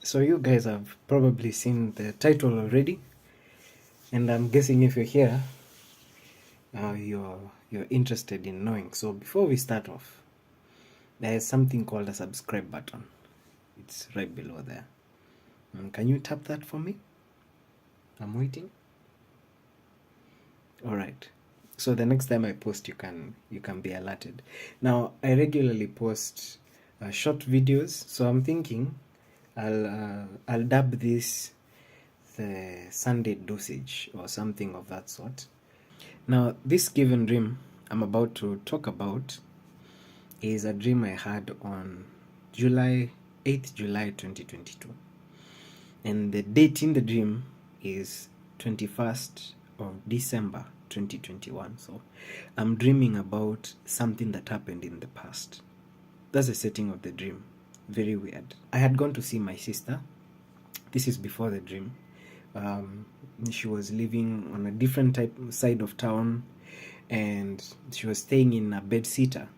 So you guys have probably seen the title already, and I'm guessing if you're here, you're interested in knowing. So before we start off, there is something called a subscribe button. It's right below there. Can you tap that for me? I'm waiting. All right. So the next time I post, you can be alerted. Now I regularly post short videos, so I'm thinking I'll dub this the Sunday dosage or something of that sort. Now, this given dream I'm about to talk about is a dream I had on July 8th, July 2022. And the date in the dream is 21st of December 2021. So I'm dreaming about something that happened in the past. That's the setting of the dream. Very weird. I had gone to see my sister. This is before the dream. She was living on a different side of town, and she was staying in a bed sitter.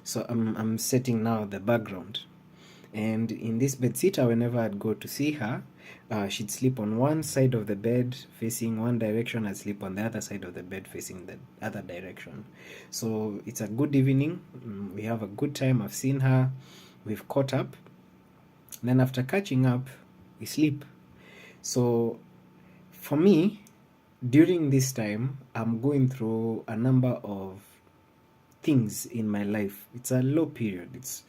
So I'm setting now the background. And in this bed sitter, whenever I'd go to see her, she'd sleep on one side of the bed facing one direction. I'd sleep on the other side of the bed facing the other direction. So it's a good evening. We have a good time. I've seen her. We've caught up. Then after catching up, we sleep. So for me, during this time, I'm going through a number of things in my life. It's a low period. It's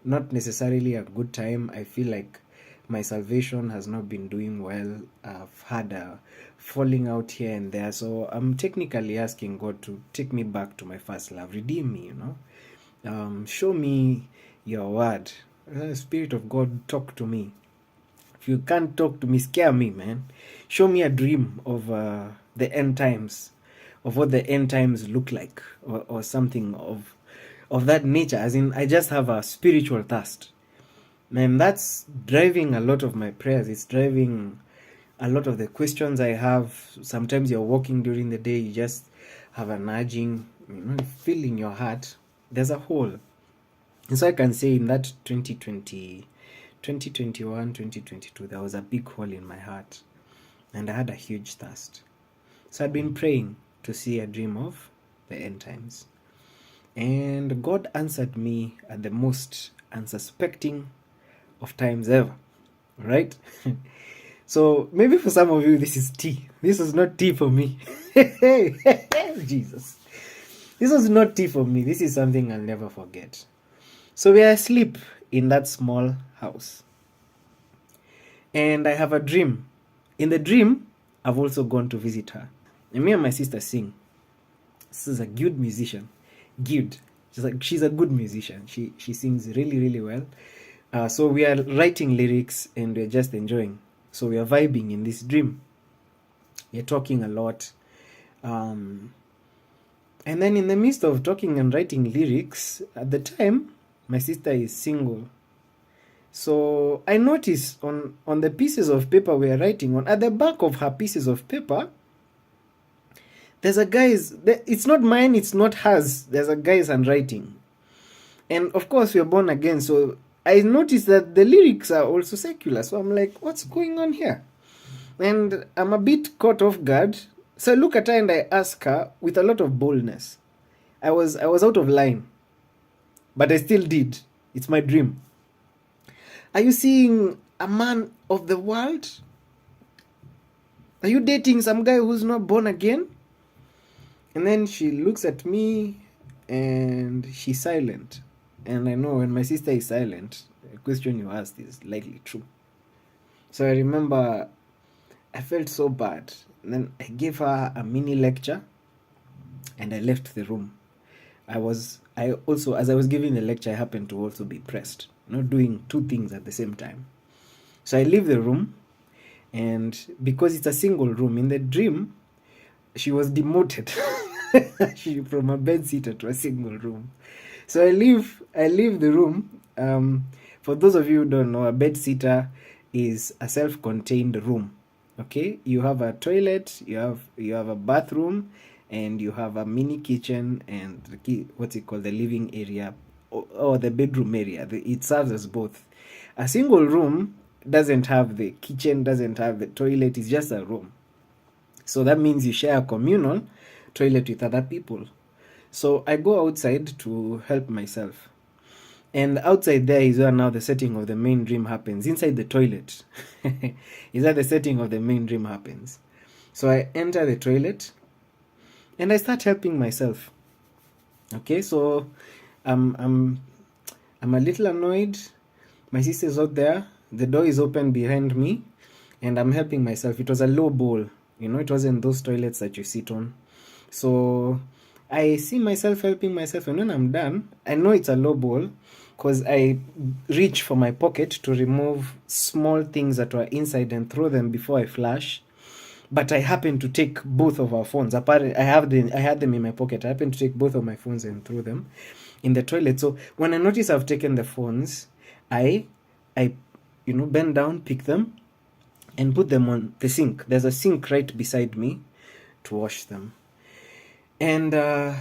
not necessarily a good time. I feel like my salvation has not been doing well. I've had a falling out here and there. So I'm technically asking God to take me back to my first love. Redeem me, show me your word. Spirit of God, talk to me. If you can't talk to me, scare me, man. Show me a dream of the end times, of what the end times look like, or something of that nature. As in, I just have a spiritual thirst. Man, that's driving a lot of my prayers. It's driving a lot of the questions I have. Sometimes you're walking during the day, you just have a nudging, feel in your heart. There's a hole. And so I can say in that 2021, 2022, there was a big hole in my heart, and I had a huge thirst. So I'd been praying to see a dream of the end times, and God answered me at the most unsuspecting of times ever, right? So maybe for some of you this is tea. This was not tea for me. Jesus, this was not tea for me. This is something I'll never forget. So we are asleep in that small house, and I have a dream. In the dream, I've also gone to visit her, and me and my sister sing. This is a good musician. Good. She's a good musician. She sings really, really well. So we are writing lyrics and we're just enjoying. So we are vibing in this dream. We're talking a lot. And then in the midst of talking and writing lyrics, at the time, my sister is single. So I noticed on the pieces of paper we are writing on, at the back of her pieces of paper, there's a guy's, it's not mine, it's not hers, there's a guy's handwriting. And of course we are born again, so I noticed that the lyrics are also secular. So I'm like, what's going on here? And I'm a bit caught off guard. So I look at her and I ask her with a lot of boldness. I was out of line, but I still did. It's my dream. Are you seeing a man of the world? Are you dating some guy who's not born again? And then she looks at me and she's silent. And I know when my sister is silent, the question you asked is likely true. So I remember I felt so bad. And then I gave her a mini lecture and I left the room. I also, as I was giving the lecture, I happened to also be pressed, doing two things at the same time. So I leave the room, and because it's a single room, in the dream, she was demoted from a bed sitter to a single room. So I leave the room. For those of you who don't know, a bed sitter is a self-contained room. Okay, you have a toilet, you have a bathroom, and you have a mini kitchen and the living area or the bedroom area. It serves as both. A single room doesn't have the kitchen, doesn't have the toilet. It's just a room. So that means you share a communal toilet with other people. So I go outside to help myself. And outside there is where now the setting of the main dream happens. Inside the toilet is where the setting of the main dream happens. So I enter the toilet and I start helping myself. Okay, so I'm a little annoyed. My sister's out there. The door is open behind me, and I'm helping myself. It was a low bowl, it wasn't those toilets that you sit on. So I see myself helping myself, and when I'm done, I know it's a low bowl because I reach for my pocket to remove small things that were inside and throw them before I flush. But I happened to take both of our phones. Apparently, I had them in my pocket. I happened to take both of my phones and throw them in the toilet. So when I notice I've taken the phones, I bend down, pick them, and put them on the sink. There's a sink right beside me to wash them. And the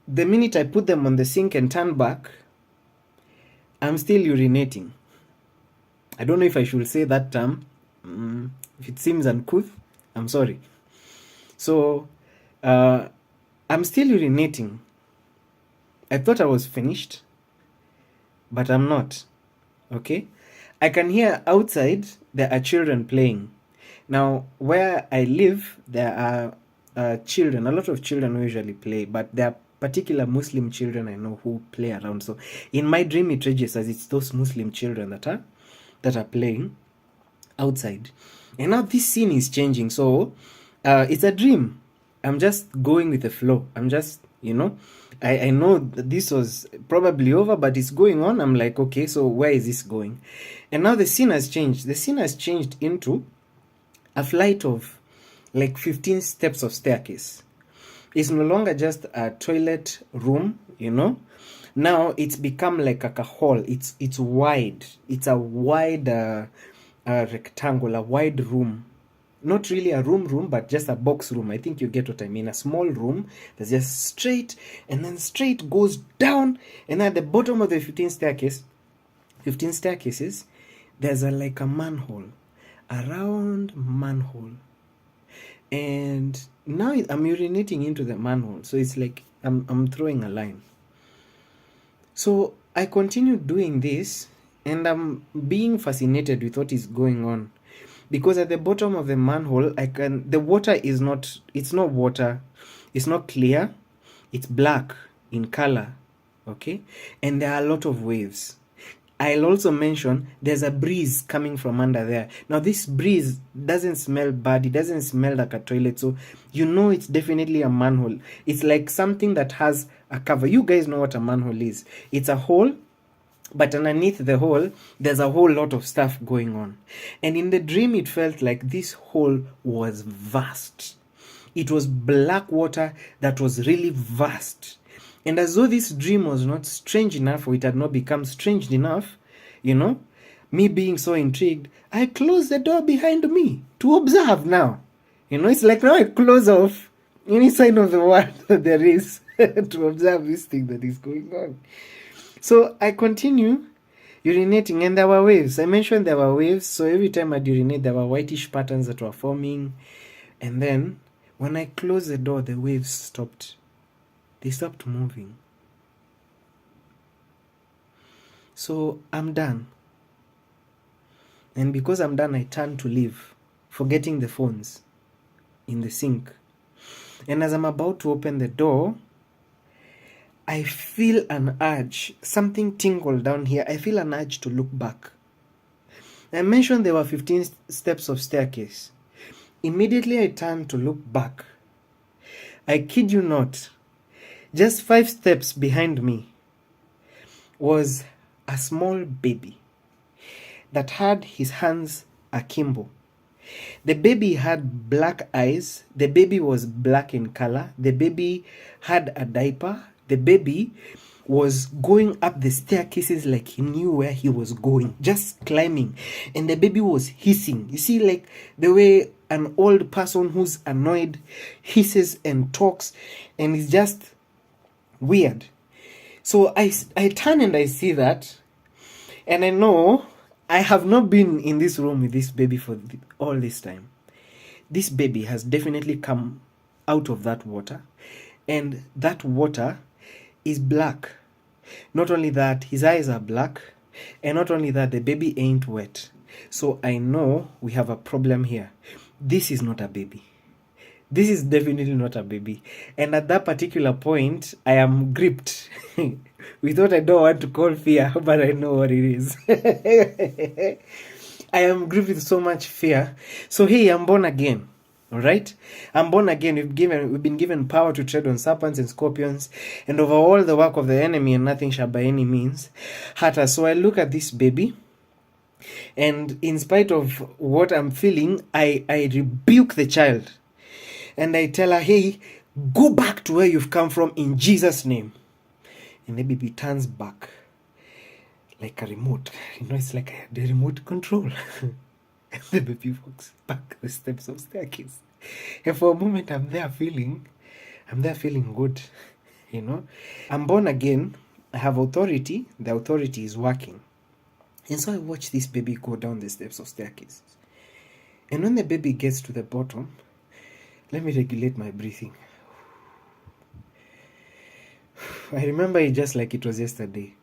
minute I put them on the sink and turn back, I'm still urinating. I don't know if I should say that term. If it seems uncouth, I'm sorry. So I'm still urinating. I thought I was finished, but I'm not. Okay? I can hear outside there are children playing. Now, where I live, there are children, a lot of children who usually play, but there are particular Muslim children I know who play around. So in my dream, it registers it's those Muslim children that are playing outside. And now this scene is changing. So it's a dream. I'm just going with the flow. I'm just, I know that this was probably over, but it's going on. I'm like, okay, so where is this going? And now the scene has changed. The scene has changed into a flight of like 15 steps of staircase. It's no longer just a toilet room, Now it's become like a hall. It's wide. It's a wide rectangle, a wide room. Not really a room, but just a box room. I think you get what I mean. A small room that's just straight, and then straight goes down, and at the bottom of the 15 staircases, there's like a manhole, a round manhole. And now I'm urinating into the manhole. So it's like I'm throwing a line. So I continue doing this, and I'm being fascinated with what is going on. Because at the bottom of the manhole, the water is not, it's not water, it's not clear, it's black in color, okay? And there are a lot of waves. I'll also mention there's a breeze coming from under there. Now this breeze doesn't smell bad, it doesn't smell like a toilet, so it's definitely a manhole. It's like something that has a cover. You guys know what a manhole is. It's a hole, but underneath the hole, there's a whole lot of stuff going on. And in the dream, it felt like this hole was vast. It was black water that was really vast. And as though this dream was not strange enough, or it had not become strange enough, me being so intrigued, I closed the door behind me to observe now. It's like now I close off any sign of the world that there is to observe this thing that is going on. So I continue urinating, and there were waves. I mentioned there were waves, so every time I'd urinate, there were whitish patterns that were forming. And then, when I closed the door, the waves stopped. They stopped moving. So I'm done. And because I'm done, I turn to leave, forgetting the phones in the sink. And as I'm about to open the door, I feel an urge, something tingled down here. I feel an urge to look back. I mentioned there were 15 steps of staircase. Immediately I turned to look back. I kid you not, just 5 steps behind me was a small baby that had his hands akimbo. The baby had black eyes. The baby was black in color. The baby had a diaper. The baby was going up the staircases like he knew where he was going, just climbing. And the baby was hissing. You see, like the way an old person who's annoyed hisses and talks, and it's just weird. So I turn and I see that, and I know I have not been in this room with this baby for all this time. This baby has definitely come out of that water, and that water is black. Not only that, his eyes are black, and not only that, the baby ain't wet. So I know we have a problem here. This is not a baby. This is definitely not a baby. And at that particular point, I am gripped with what I don't want to call fear, but I know what it is. I am gripped with so much fear. So hey, I'm born again. All right, I'm born again. We've been given power to tread on serpents and scorpions, and over all the work of the enemy, and nothing shall by any means hurt us. So I look at this baby, and in spite of what I'm feeling, I rebuke the child, and I tell her, hey, go back to where you've come from in Jesus' name. And the baby turns back like a remote. It's like the remote control. And the baby walks back the steps of staircase. And for a moment, I'm there feeling good. I'm born again. I have authority. The authority is working. And so I watch this baby go down the steps of staircases. And when the baby gets to the bottom, let me regulate my breathing. I remember it just like it was yesterday.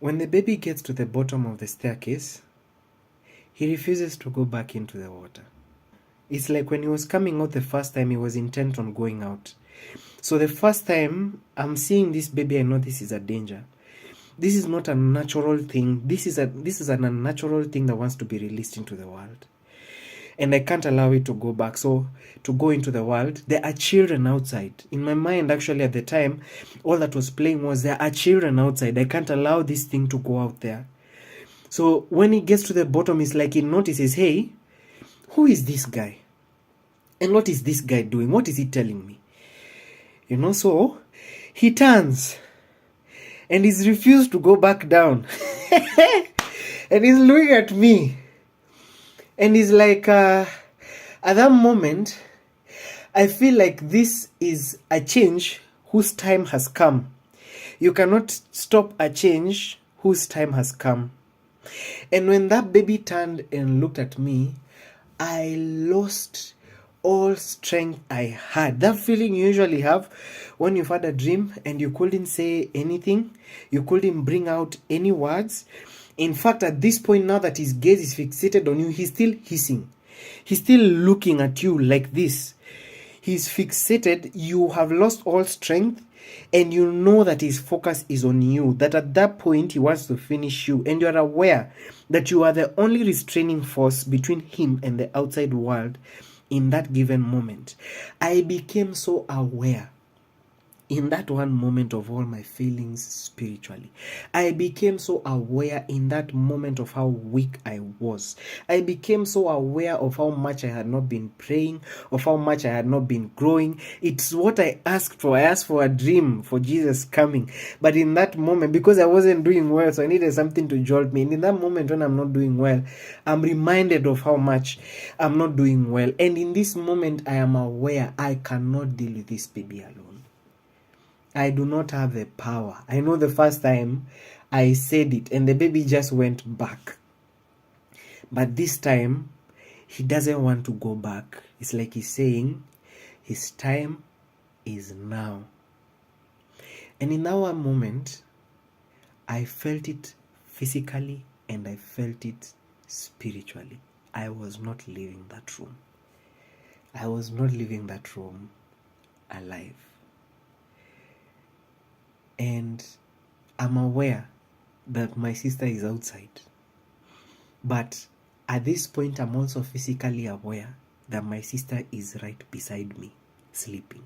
When the baby gets to the bottom of the staircase, he refuses to go back into the water. It's like when he was coming out the first time, he was intent on going out. So the first time I'm seeing this baby, I know this is a danger. This is not a natural thing. This is an unnatural thing that wants to be released into the world. And I can't allow it to go back. So to go into the world, there are children outside. In my mind, actually, at the time, all that was playing was there are children outside. I can't allow this thing to go out there. So when he gets to the bottom, it's like he notices, hey, who is this guy? And what is this guy doing? What is he telling me? So he turns and he's refused to go back down. And he's looking at me. And he's like, at that moment, I feel like this is a change whose time has come. You cannot stop a change whose time has come. And when that baby turned and looked at me, I lost all strength I had. That feeling you usually have when you've had a dream and you couldn't say anything, you couldn't bring out any words. In fact, at this point, now that his gaze is fixated on you, he's still hissing. He's still looking at you like this. He's fixated. You have lost all strength, and you know that his focus is on you. That at that point, he wants to finish you. And you are aware that you are the only restraining force between him and the outside world in that given moment. I became so aware in that one moment of all my feelings spiritually. I became so aware in that moment of how weak I was. I became so aware of how much I had not been praying, of how much I had not been growing. It's what I asked for. I asked for a dream for Jesus coming. But in that moment, because I wasn't doing well, so I needed something to jolt me. And in that moment when I'm not doing well, I'm reminded of how much I'm not doing well. And in this moment, I am aware I cannot deal with this baby alone. I do not have the power. I know the first time I said it and the baby just went back. But this time, he doesn't want to go back. It's like he's saying, his time is now. And in that one moment, I felt it physically and I felt it spiritually. I was not leaving that room. I was not leaving that room alive. And I'm aware that my sister is outside. But at this point, I'm also physically aware that my sister is right beside me, sleeping.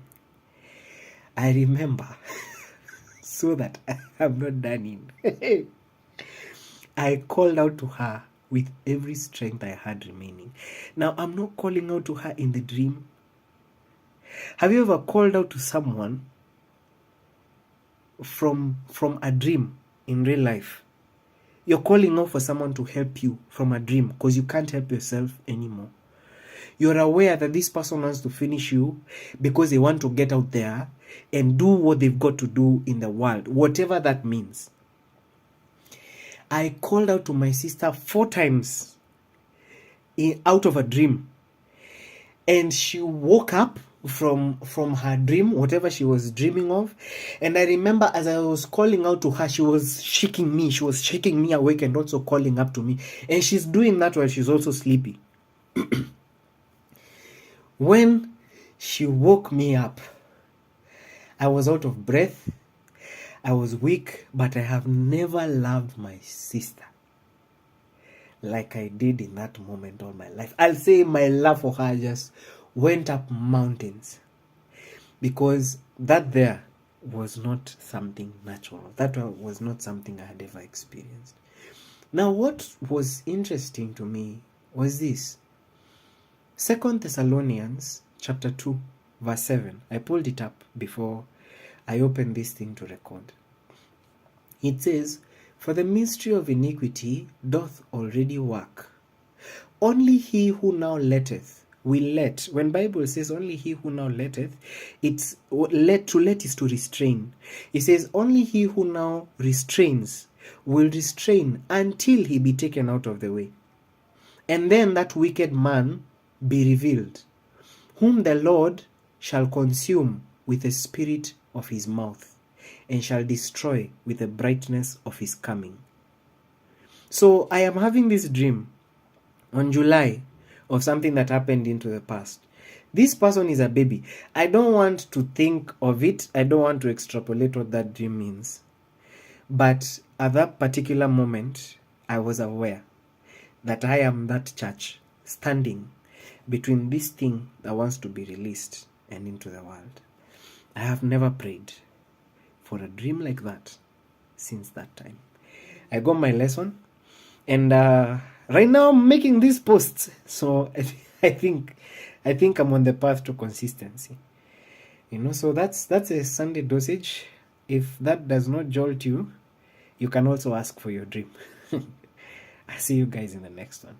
I remember, so that I have not done it, I called out to her with every strength I had remaining. Now, I'm not calling out to her in the dream. Have you ever called out to someone from a dream in real life? You're calling out for someone to help you from a dream because you can't help yourself anymore. You're aware that this person wants to finish you because they want to get out there and do what they've got to do in the world, whatever that means. I called out to my sister 4 times out of a dream. And she woke up from her dream, whatever she was dreaming of. And I remember as I was calling out to her, she was shaking me. She was shaking me awake and also calling up to me. And she's doing that while she's also sleepy. When she woke me up, I was out of breath. I was weak, but I have never loved my sister like I did in that moment all my life. I'll say my love for her just went up mountains, because that there was not something natural. That was not something I had ever experienced. Now, what was interesting to me was this. 2 Thessalonians chapter 2, verse 7. I pulled it up before I opened this thing to record. It says, "For the mystery of iniquity doth already work. Only he who now letteth will let." When Bible says only he who now letteth, it's to let is to restrain. It says only he who now restrains will restrain until he be taken out of the way. And then that wicked man be revealed, whom the Lord shall consume with the spirit of his mouth, and shall destroy with the brightness of his coming. So I am having this dream on July of something that happened into the past. This person is a baby. I don't want to think of it. I don't want to extrapolate what that dream means. But at that particular moment, I was aware that I am that church standing between this thing that wants to be released and into the world. I have never prayed for a dream like that since that time. I got my lesson, and right now I'm making these posts. So I think I'm on the path to consistency. So that's a Sunday dosage. If that does not jolt you, you can also ask for your dream. I'll see you guys in the next one.